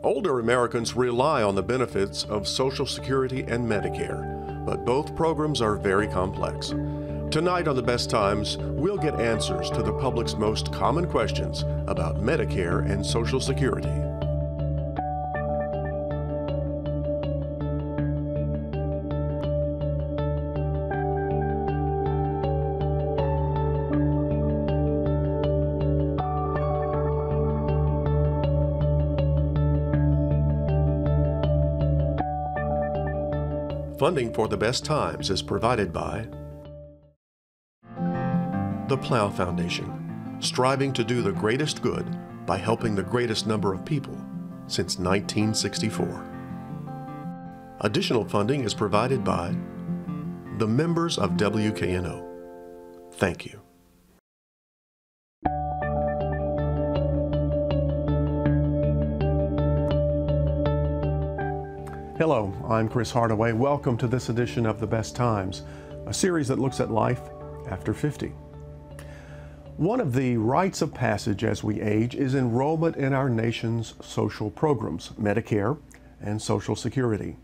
Older Americans rely on the benefits of Social Security and Medicare, but both programs are very complex. Tonight on The Best Times, we'll get answers to the public's most common questions about Medicare and Social Security. Funding for The Best Times is provided by the Plow Foundation, striving to do the greatest good by helping the greatest number of people since 1964. Additional funding is provided by the members of WKNO. Thank you. Hello, I'm Chris Hardaway. Welcome to this edition of The Best Times, a series that looks at life after 50. One of the rites of passage as we age is enrollment in our nation's social programs, Medicare and Social Security.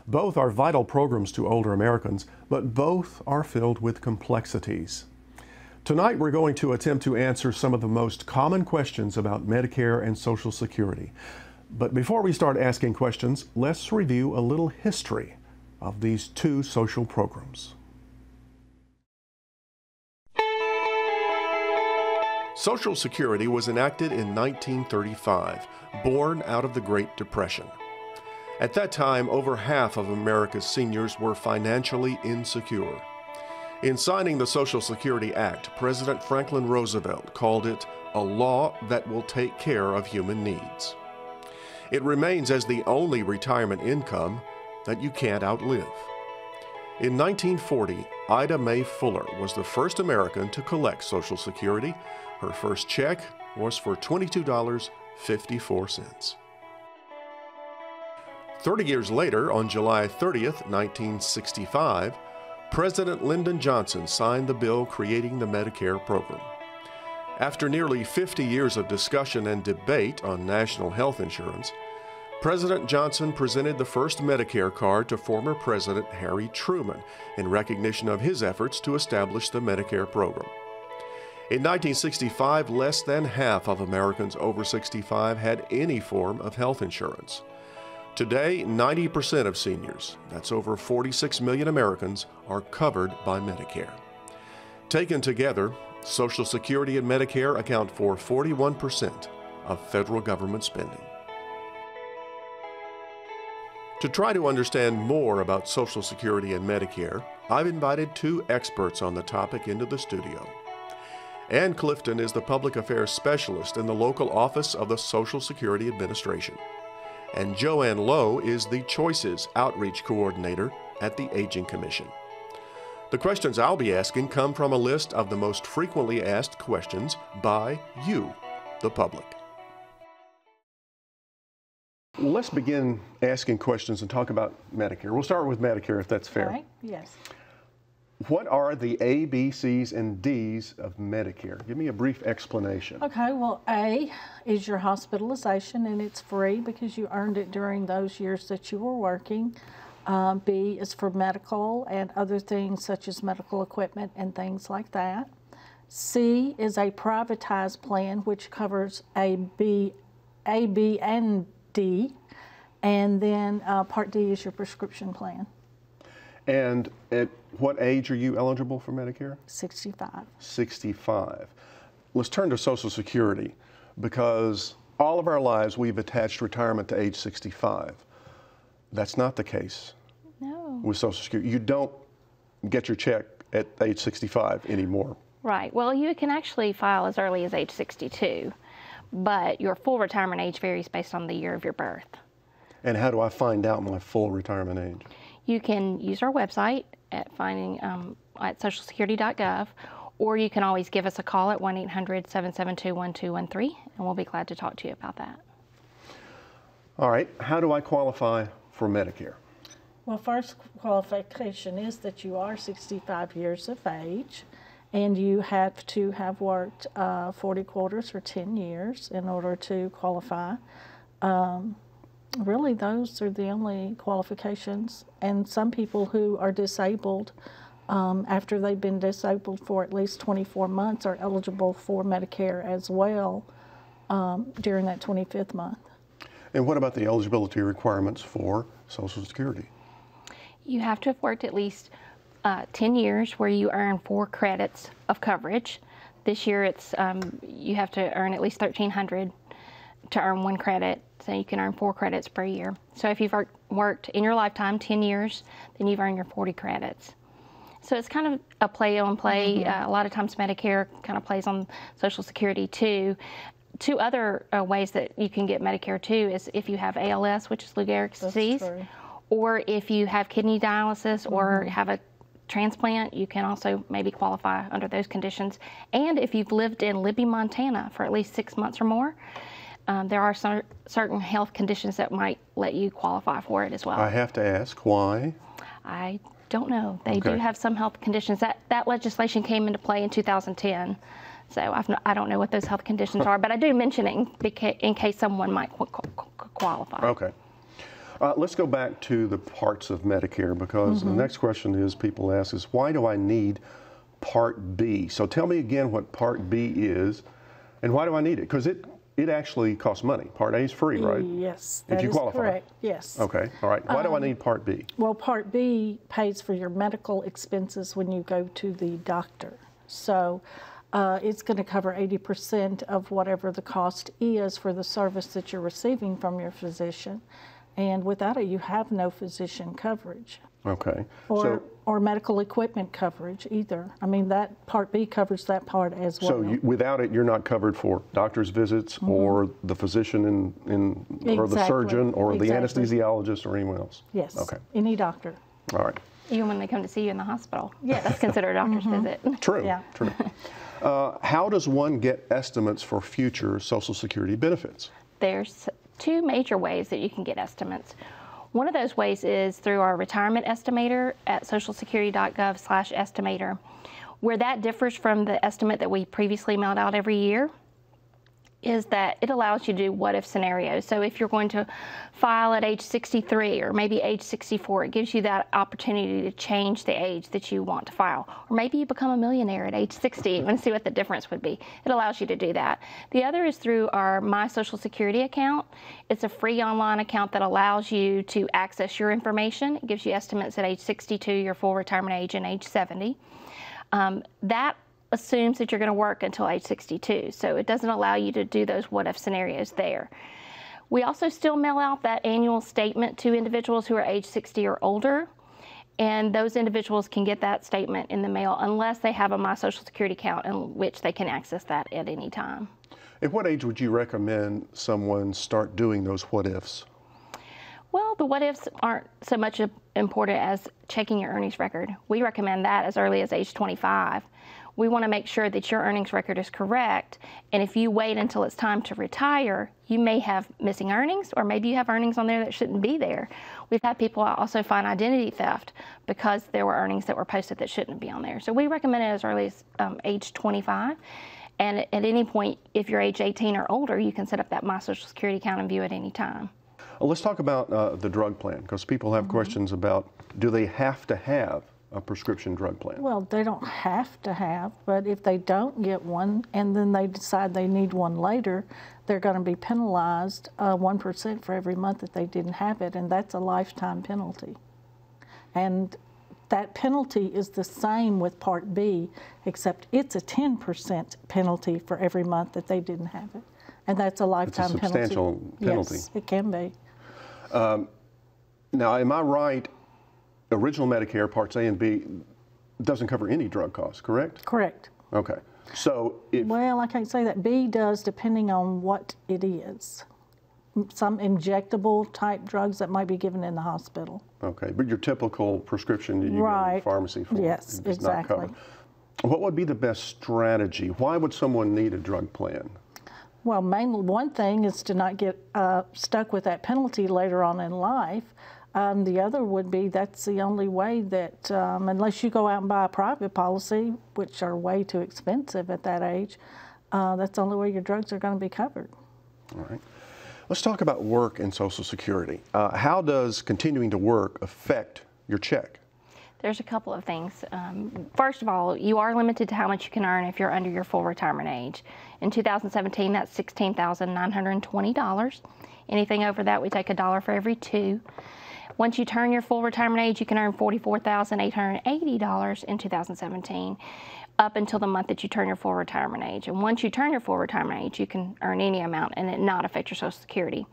Both are vital programs to older Americans, but both are filled with complexities. Tonight we're going to attempt to answer some of the most common questions about Medicare and Social Security. But before we start asking questions, let's review a little history of these two social programs. Social Security was enacted in 1935, born out of the Great Depression. At that time, over half of America's seniors were financially insecure. In signing the Social Security Act, President Franklin Roosevelt called it a law that will take care of human needs. It remains as the only retirement income that you can't outlive. In 1940, Ida Mae Fuller was the first American to collect Social Security. Her first check was for $22.54. 30 years later, on July 30th, 1965, President Lyndon Johnson signed the bill creating the Medicare program. After nearly 50 years of discussion and debate on national health insurance, President Johnson presented the first Medicare card to former President Harry Truman in recognition of his efforts to establish the Medicare program. In 1965, less than half of Americans over 65 had any form of health insurance. Today, 90% of seniors, that's over 46 million Americans, are covered by Medicare. Taken together, Social Security and Medicare account for 41% of federal government spending. To try to understand more about Social Security and Medicare, I've invited two experts on the topic into the studio. Ann Clifton is the Public Affairs Specialist in the local office of the Social Security Administration. And Joanne Lowe is the Choices Outreach Coordinator at the Aging Commission. The questions I'll be asking come from a list of the most frequently asked questions by you, the public. Let's begin asking questions and talk about Medicare. We'll start with Medicare, if that's fair. All right, yes. What are the A, B, C's, and D's of Medicare? Give me a brief explanation. Okay, well, A is your hospitalization, and it's free because you earned it during those years that you were working. B is for medical and other things such as medical equipment and things like that. C is a privatized plan, which covers A, B, and D. And then Part D is your prescription plan. And at what age are you eligible for Medicare? 65. 65. Let's turn to Social Security, because all of our lives we've attached retirement to age 65. That's not the case. No. With Social Security. You don't get your check at age 65 anymore. Right. Well, you can actually file as early as age 62, but your full retirement age varies based on the year of your birth. And how do I find out my full retirement age? You can use our website at socialsecurity.gov, or you can always give us a call at 1-800-772-1213, and we'll be glad to talk to you about that. All right. How do I qualify for Medicare? Well, first qualification is that you are 65 years of age, and you have to have worked 40 quarters or 10 years in order to qualify. Really, those are the only qualifications. And some people who are disabled, after they've been disabled for at least 24 months, are eligible for Medicare as well during that 25th month. And what about the eligibility requirements for Social Security? You have to have worked at least 10 years where you earn 4 credits of coverage. This year it's you have to earn at least 1,300 to earn 1 credit, so you can earn 4 credits per year. So if you've worked in your lifetime 10 years, then you've earned your 40 credits. So it's kind of a play on play. A lot of times Medicare kind of plays on Social Security too. 2 other ways that you can get Medicare too is if you have ALS, which is Lou Gehrig's disease, or if you have kidney dialysis or have a transplant, you can also maybe qualify under those conditions. And if you've lived in Libby, Montana for at least 6 months or more, there are certain health conditions that might let you qualify for it as well. I have to ask, why? I don't know. They do have some health conditions. That legislation came into play in 2010. So I don't know what those health conditions are, but I do mention it in case someone might qualify. Okay. Let's go back to the parts of Medicare, because the next question is people ask is, why do I need Part B? So tell me again what Part B is and why do I need it? Because it actually costs money. Part A is free, right? Yes, if you is qualify. correct. Yes. Okay, all right. Why do I need Part B? Well, Part B pays for your medical expenses when you go to the doctor. So it's going to cover 80% of whatever the cost is for the service that you're receiving from your physician. And without it, you have no physician coverage. Okay. Or medical equipment coverage either. I mean, that Part B covers that part as well. So without it, you're not covered for doctor's visits or the physician or the surgeon or the anesthesiologist or anyone else? Yes. Okay. Any doctor. All right. Even when they come to see you in the hospital. Yes. That's considered a doctor's visit. True. Yeah. True. How does one get estimates for future Social Security benefits? There's 2 major ways that you can get estimates. One of those ways is through our retirement estimator at socialsecurity.gov/estimator, where that differs from the estimate that we previously mailed out every year, is that it allows you to do what-if scenarios. So if you're going to file at age 63 or maybe age 64, it gives you that opportunity to change the age that you want to file. Or maybe you become a millionaire at age 60 and see what the difference would be. It allows you to do that. The other is through our My Social Security account. It's a free online account that allows you to access your information. It gives you estimates at age 62, your full retirement age, and age 70. That assumes that you're going to work until age 62, so it doesn't allow you to do those what-if scenarios there. We also still mail out that annual statement to individuals who are age 60 or older, and those individuals can get that statement in the mail unless they have a My Social Security account in which they can access that at any time. At what age would you recommend someone start doing those what-ifs? Well, the what-ifs aren't so much important as checking your earnings record. We recommend that as early as age 25. We want to make sure that your earnings record is correct, and if you wait until it's time to retire, you may have missing earnings, or maybe you have earnings on there that shouldn't be there. We've had people also find identity theft because there were earnings that were posted that shouldn't be on there. So we recommend it as early as age 25, and at any point, if you're age 18 or older, you can set up that My Social Security account and view it any time. Let's talk about the drug plan, because people have questions about, do they have to have a prescription drug plan? Well, they don't have to have, but if they don't get one and then they decide they need one later, they're going to be penalized 1% for every month that they didn't have it, and that's a lifetime penalty. And that penalty is the same with Part B, except it's a 10% penalty for every month that they didn't have it. And that's a lifetime penalty. It's a substantial penalty. Yes, it can be. Now, am I right? Original Medicare, Parts A and B, doesn't cover any drug costs, correct? Correct. Okay. So well, I can't say that. B does, depending on what it is. Some injectable type drugs that might be given in the hospital. Okay, but your typical prescription that you go to the pharmacy for yes, is exactly. not covered. What would be the best strategy? Why would someone need a drug plan? Well, mainly one thing is to not get stuck with that penalty later on in life. The other would be that's the only way that, unless you go out and buy a private policy, which are way too expensive at that age, that's the only way your drugs are going to be covered. All right. Let's talk about work and Social Security. How does continuing to work affect your check? There's a couple of things. First of all, you are limited to how much you can earn if you're under your full retirement age. In 2017, that's $16,920. Anything over that, we take $1 for every 2. Once you turn your full retirement age, you can earn $44,880 in 2017, up until the month that you turn your full retirement age. And once you turn your full retirement age, you can earn any amount and it not affect your Social Security.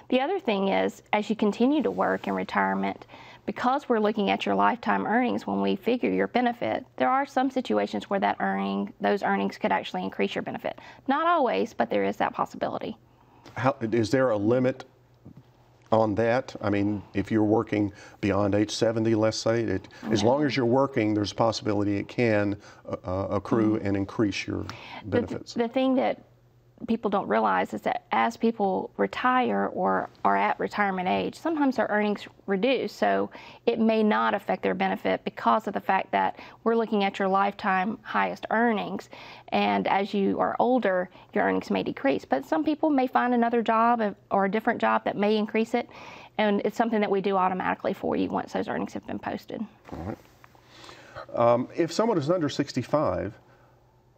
The other thing is, as you continue to work in retirement, because we're looking at your lifetime earnings when we figure your benefit, there are some situations where those earnings could actually increase your benefit. Not always, but there is that possibility. Is there a limit on that? I mean, if you're working beyond age 70, let's say, as long as you're working, there's a possibility it can accrue and increase your benefits. The thing that people don't realize is that as people retire or are at retirement age, sometimes their earnings reduce, so it may not affect their benefit because of the fact that we're looking at your lifetime highest earnings, and as you are older, your earnings may decrease. But some people may find another job or a different job that may increase it, and it's something that we do automatically for you once those earnings have been posted. All right. If someone is under 65,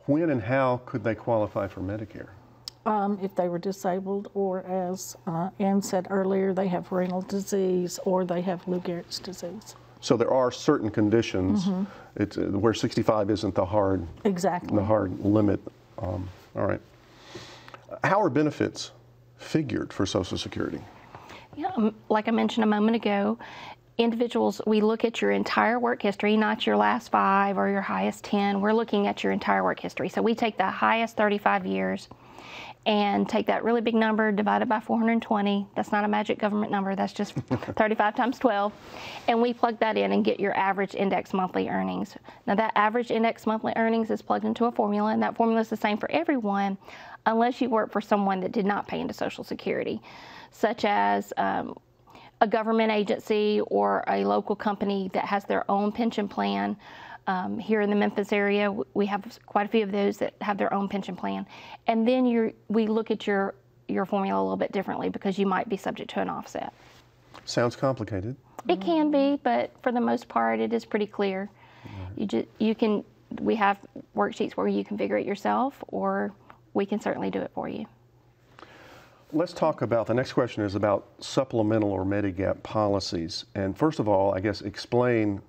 when and how could they qualify for Medicare? If they were disabled, or as Ann said earlier, they have renal disease or they have Lou Gehrig's disease. So there are certain conditions where 65 isn't the hard limit. All right. How are benefits figured for Social Security? Yeah, like I mentioned a moment ago, individuals, we look at your entire work history, not your last 5 or your highest 10. We're looking at your entire work history. So we take the highest 35 years and take that really big number divided by 420. That's not a magic government number. That's just 35 times 12. And we plug that in and get your average index monthly earnings. Now that average index monthly earnings is plugged into a formula, and that formula is the same for everyone unless you work for someone that did not pay into Social Security, such as a government agency or a local company that has their own pension plan. Here in the Memphis area, we have quite a few of those that have their own pension plan. And then we look at your formula a little bit differently because you might be subject to an offset. Sounds complicated. It can be, but for the most part, it is pretty clear. Mm-hmm. We have worksheets where you can figure it yourself, or we can certainly do it for you. Let's talk about, the next question is about supplemental or Medigap policies. And first of all, I guess explain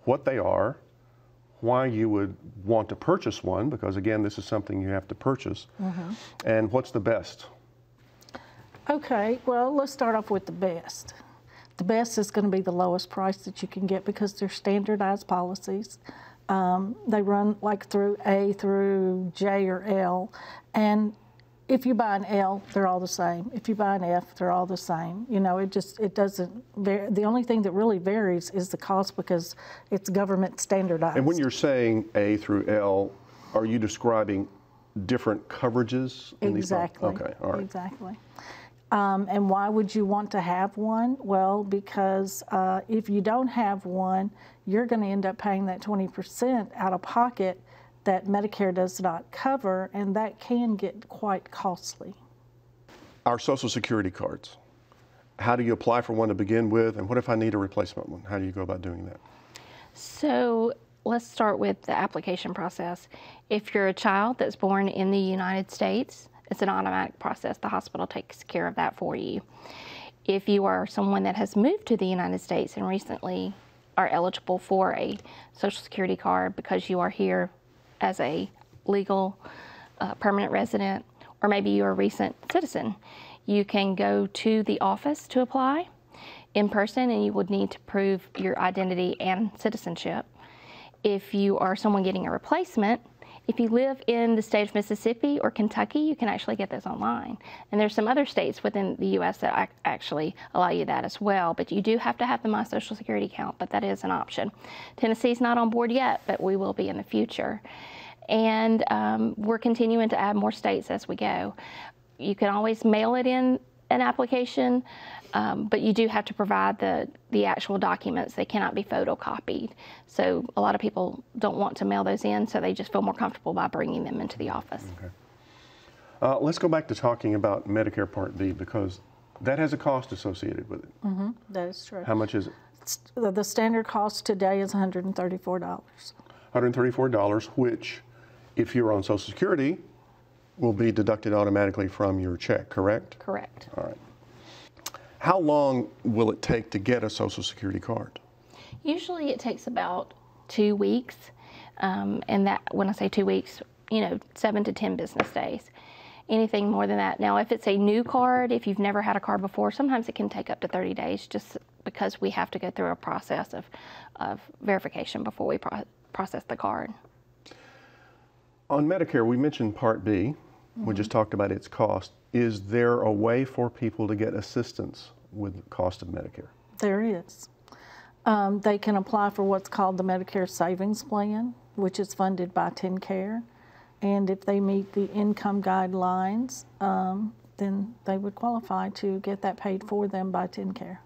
what they are, why you would want to purchase one, because again, this is something you have to purchase, and what's the best? Okay, well, let's start off with the best. The best is going to be the lowest price that you can get because they're standardized policies. They run like through A through J or L, and if you buy an L, they're all the same. If you buy an F, they're all the same. You know, it doesn't vary. The only thing that really varies is the cost because it's government standardized. And when you're saying A through L, are you describing different coverages? Exactly. Okay, all right. Exactly. And why would you want to have one? Well, because if you don't have one, you're going to end up paying that 20% out of pocket that Medicare does not cover, and that can get quite costly. Our Social Security cards, how do you apply for one to begin with, and what if I need a replacement one? How do you go about doing that? So let's start with the application process. If you're a child that's born in the United States, it's an automatic process. The hospital takes care of that for you. If you are someone that has moved to the United States and recently are eligible for a Social Security card because you are here as a legal permanent resident, or maybe you're a recent citizen, you can go to the office to apply in person, and you would need to prove your identity and citizenship. If you are someone getting a replacement, if you live in the state of Mississippi or Kentucky, you can actually get those online. And there's some other states within the U.S. that actually allow you that as well. But you do have to have the My Social Security account, but that is an option. Tennessee's not on board yet, but we will be in the future. And we're continuing to add more states as we go. You can always mail it in an application, but you do have to provide the actual documents. They cannot be photocopied. So a lot of people don't want to mail those in, so they just feel more comfortable by bringing them into the office. Let's go back to talking about Medicare Part B, because that has a cost associated with it. That is true. How much is it? The standard cost today is $134. $134, which, if you're on Social Security, will be deducted automatically from your check, correct? Correct. All right. How long will it take to get a Social Security card? Usually it takes about 2 weeks, and that, when I say 2 weeks, 7 to 10 business days. Anything more than that. Now, if it's a new card, if you've never had a card before, sometimes it can take up to 30 days just because we have to go through a process of verification before we process the card. On Medicare, we mentioned Part B. We just talked about its cost. Is there a way for people to get assistance with the cost of Medicare? There is. They can apply for what's called the Medicare Savings Plan, which is funded by TennCare. And if they meet the income guidelines, then they would qualify to get that paid for them by TennCare.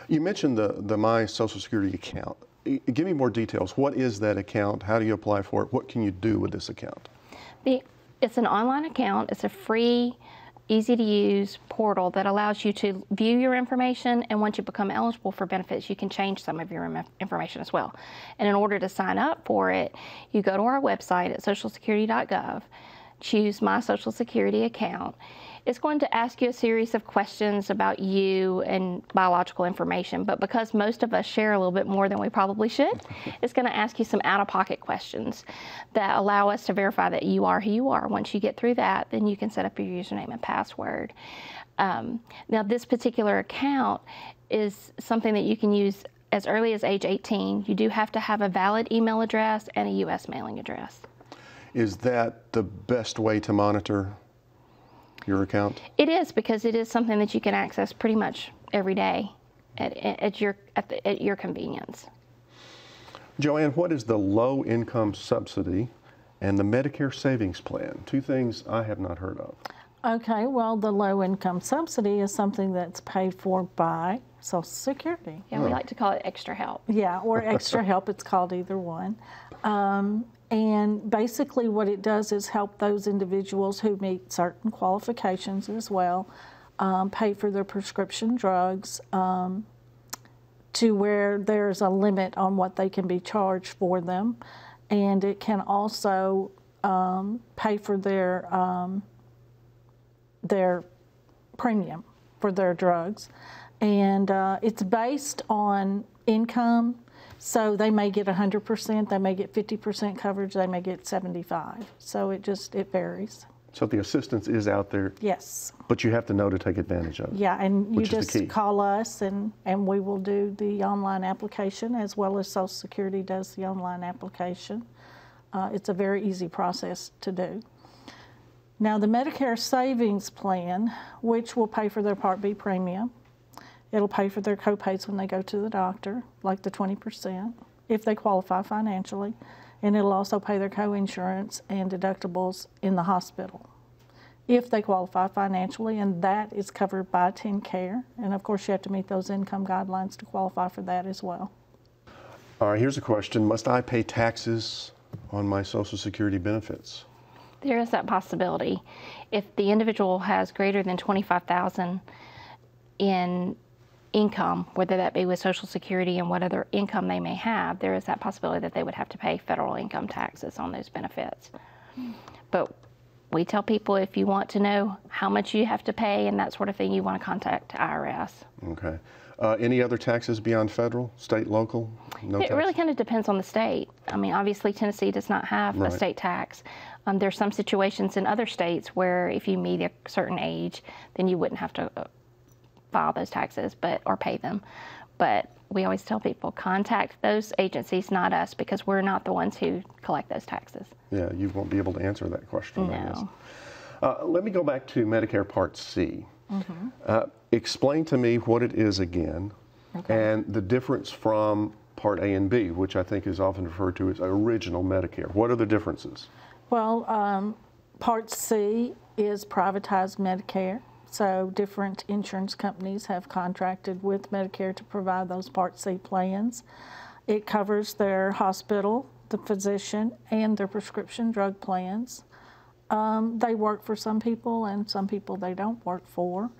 You mentioned the My Social Security account. Give me more details. What is that account? How do you apply for it? What can you do with this account? It's an online account. It's a free, easy-to-use portal that allows you to view your information, and once you become eligible for benefits, you can change some of your information as well. And in order to sign up for it, you go to our website at socialsecurity.gov, choose My Social Security Account. It's going to ask you a series of questions about you and biological information, but because most of us share a little bit more than we probably should, it's going to ask you some out-of-pocket questions that allow us to verify that you are who you are. Once you get through that, then you can set up your username and password. Now, this particular account is something that you can use as early as age 18. You do have to have a valid email address and a U.S. mailing address. Is that the best way to monitor your account? It is, because it is something that you can access pretty much every day at your convenience. Joanne, what is the low income subsidy and the Medicare Savings Plan? Two things I have not heard of. Okay, well, the low income subsidy is something that's paid for by Social Security. Yeah, we like to call it extra help. Yeah, or extra help, it's called either one. And basically what it does is help those individuals who meet certain qualifications as well, pay for their prescription drugs to where there's a limit on what they can be charged for them. And it can also pay for their premium for their drugs. And it's based on income. So they may get 100%, they may get 50% coverage, they may get 75%. So it varies. So the assistance is out there. Yes. But you have to know to take advantage of it. Yeah, and you just key. call us and we will do the online application, as well as Social Security does the online application. It's a very easy process to do. Now, the Medicare Savings Plan, which will pay for their Part B premium, it'll pay for their co-pays when they go to the doctor, like the 20%, if they qualify financially. And it'll also pay their co-insurance and deductibles in the hospital, if they qualify financially, and that is covered by TennCare. And of course, you have to meet those income guidelines to qualify for that as well. All right, here's a question. Must I pay taxes on my Social Security benefits? There is that possibility. If the individual has greater than $25,000 in income, whether that be with Social Security and what other income they may have, there is that possibility that they would have to pay federal income taxes on those benefits. But we tell people, if you want to know how much you have to pay and that sort of thing, you want to contact IRS. Okay. Any other taxes beyond federal, state, local? No It really kind of depends on the state. I mean, obviously Tennessee does not have a state tax. There's some situations in other states where if you meet a certain age, then you wouldn't have to file those taxes or pay them. But we always tell people, contact those agencies, not us, because we're not the ones who collect those taxes. Yeah, you won't be able to answer that question. No. Let me go back to Medicare Part C. Explain to me what it is again, and the difference from Part A and B, which I think is often referred to as original Medicare. What are the differences? Well, Part C is privatized Medicare. So different insurance companies have contracted with Medicare to provide those Part C plans. It covers their hospital, the physician, and their prescription drug plans. They work for some people, and some people they don't work for.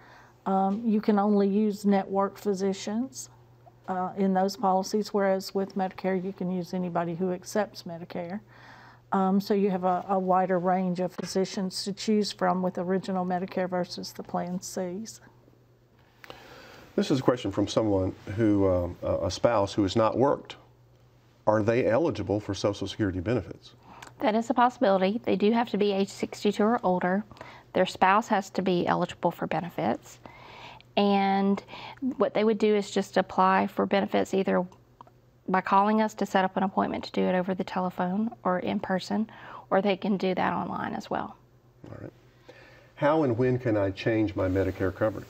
You can only use network physicians in those policies, whereas with Medicare, you can use anybody who accepts Medicare. So you have a wider range of physicians to choose from with original Medicare versus the Plan Cs. This is a question from someone who, a spouse who has not worked. Are they eligible for Social Security benefits? That is a possibility. They do have to be age 62 or older. Their spouse has to be eligible for benefits. And what they would do is just apply for benefits either by calling us to set up an appointment to do it over the telephone or in person, or they can do that online as well. All right. How and when can I change my Medicare coverage?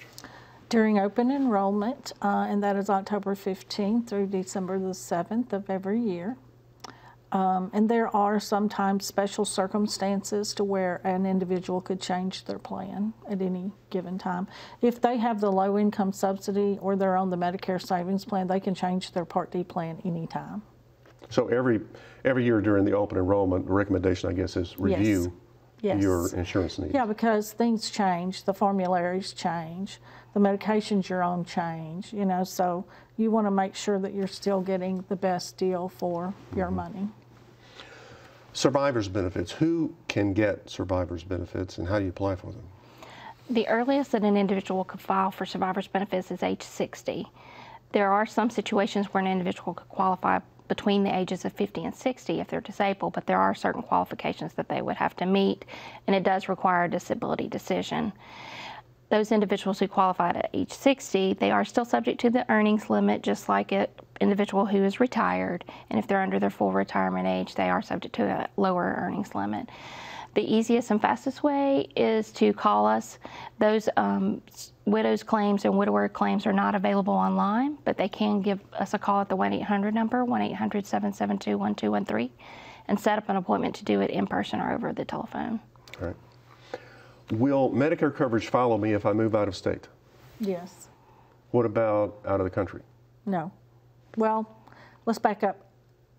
During open enrollment, and that is October 15th through December the 7th of every year. And there are sometimes special circumstances to where an individual could change their plan at any given time. If they have the low income subsidy or they're on the Medicare savings plan, they can change their Part D plan anytime. So every year during the open enrollment, the recommendation, I guess, is review Yes. your insurance needs. Yeah, because things change, the formularies change, the medications you're on change, you know, so you want to make sure that you're still getting the best deal for your money. Survivor's benefits. Who can get survivor's benefits and how do you apply for them? The earliest that an individual could file for survivor's benefits is age 60. There are some situations where an individual could qualify between the ages of 50 and 60 if they're disabled, but there are certain qualifications that they would have to meet, and it does require a disability decision. Those individuals who qualified at age 60, they are still subject to the earnings limit, just like an individual who is retired, and if they're under their full retirement age, they are subject to a lower earnings limit. The easiest and fastest way is to call us. Those widow's claims and widower claims are not available online, but they can give us a call at the 1-800 number, 1-800-772-1213, and set up an appointment to do it in person or over the telephone. All right. Will Medicare coverage follow me if I move out of state? Yes. What about out of the country? No. Well, let's back up.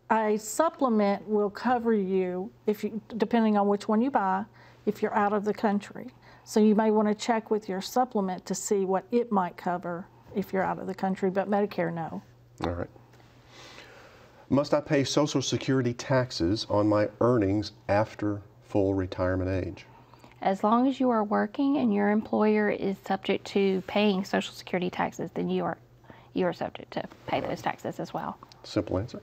A supplement will cover you, if you, depending on which one you buy, if you're out of the country. So you may want to check with your supplement to see what it might cover if you're out of the country, but Medicare, no. All right. Must I pay Social Security taxes on my earnings after full retirement age? As long as you are working and your employer is subject to paying Social Security taxes, then you are subject to pay those taxes as well. Simple answer.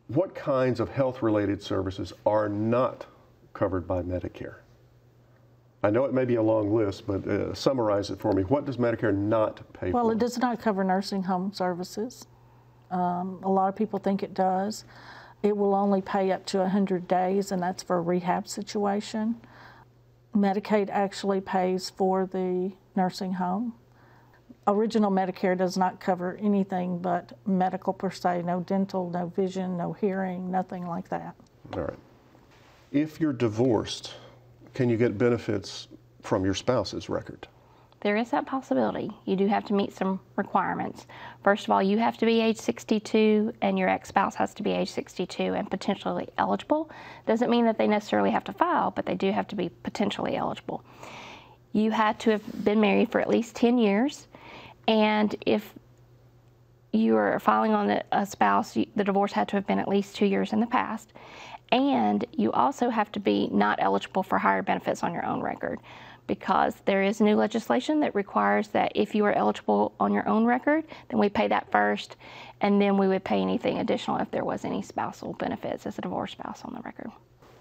What kinds of health-related services are not covered by Medicare? I know it may be a long list, but summarize it for me. What does Medicare not pay for? Well, it does not cover nursing home services. A lot of people think it does. It will only pay up to 100 days, and that's for a rehab situation. Medicaid actually pays for the nursing home. Original Medicare does not cover anything but medical per se, no dental, no vision, no hearing, nothing like that. All right. If you're divorced, can you get benefits from your spouse's record? There is that possibility. You do have to meet some requirements. First of all, you have to be age 62 and your ex-spouse has to be age 62 and potentially eligible. Doesn't mean that they necessarily have to file, but they do have to be potentially eligible. You had to have been married for at least 10 years. And if you are filing on a spouse, the divorce had to have been at least 2 years in the past. And you also have to be not eligible for higher benefits on your own record, because there is new legislation that requires that if you are eligible on your own record, then we pay that first, and then we would pay anything additional if there was any spousal benefits as a divorced spouse on the record.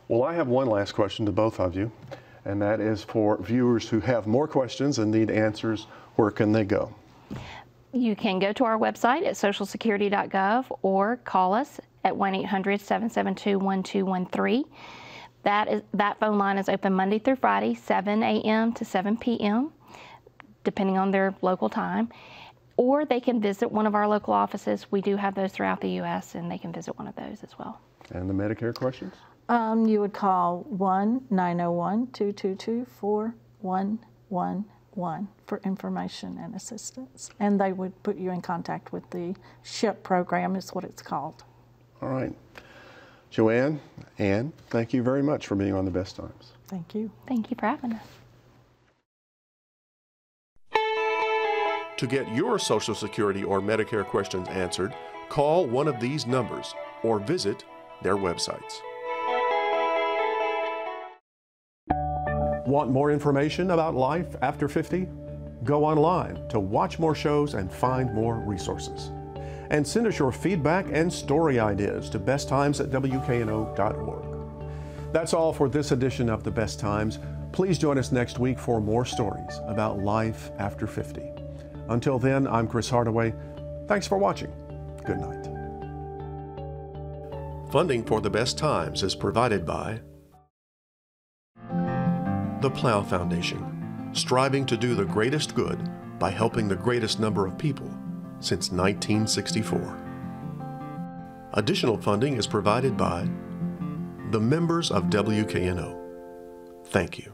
Well, I have one last question to both of you, and that is for viewers who have more questions and need answers. Where can they go? You can go to our website at socialsecurity.gov or call us at 1-800-772-1213. That phone line is open Monday through Friday, 7 a.m. to 7 p.m., depending on their local time. Or they can visit one of our local offices. We do have those throughout the U.S., and they can visit one of those as well. And the Medicare questions? You would call 1-901-222-4111 for information and assistance. And they would put you in contact with the SHIP program, is what it's called. All right. Joanne, Ann, thank you very much for being on The Best Times. Thank you. Thank you for having us. To get your Social Security or Medicare questions answered, call one of these numbers or visit their websites. Want more information about life after 50? Go online to watch more shows and find more resources. And send us your feedback and story ideas to besttimes@wkno.org. That's all for this edition of The Best Times. Please join us next week for more stories about life after 50. Until then, I'm Chris Hardaway. Thanks for watching. Good night. Funding for The Best Times is provided by the Plow Foundation, striving to do the greatest good by helping the greatest number of people since 1964. Additional funding is provided by the members of WKNO. Thank you.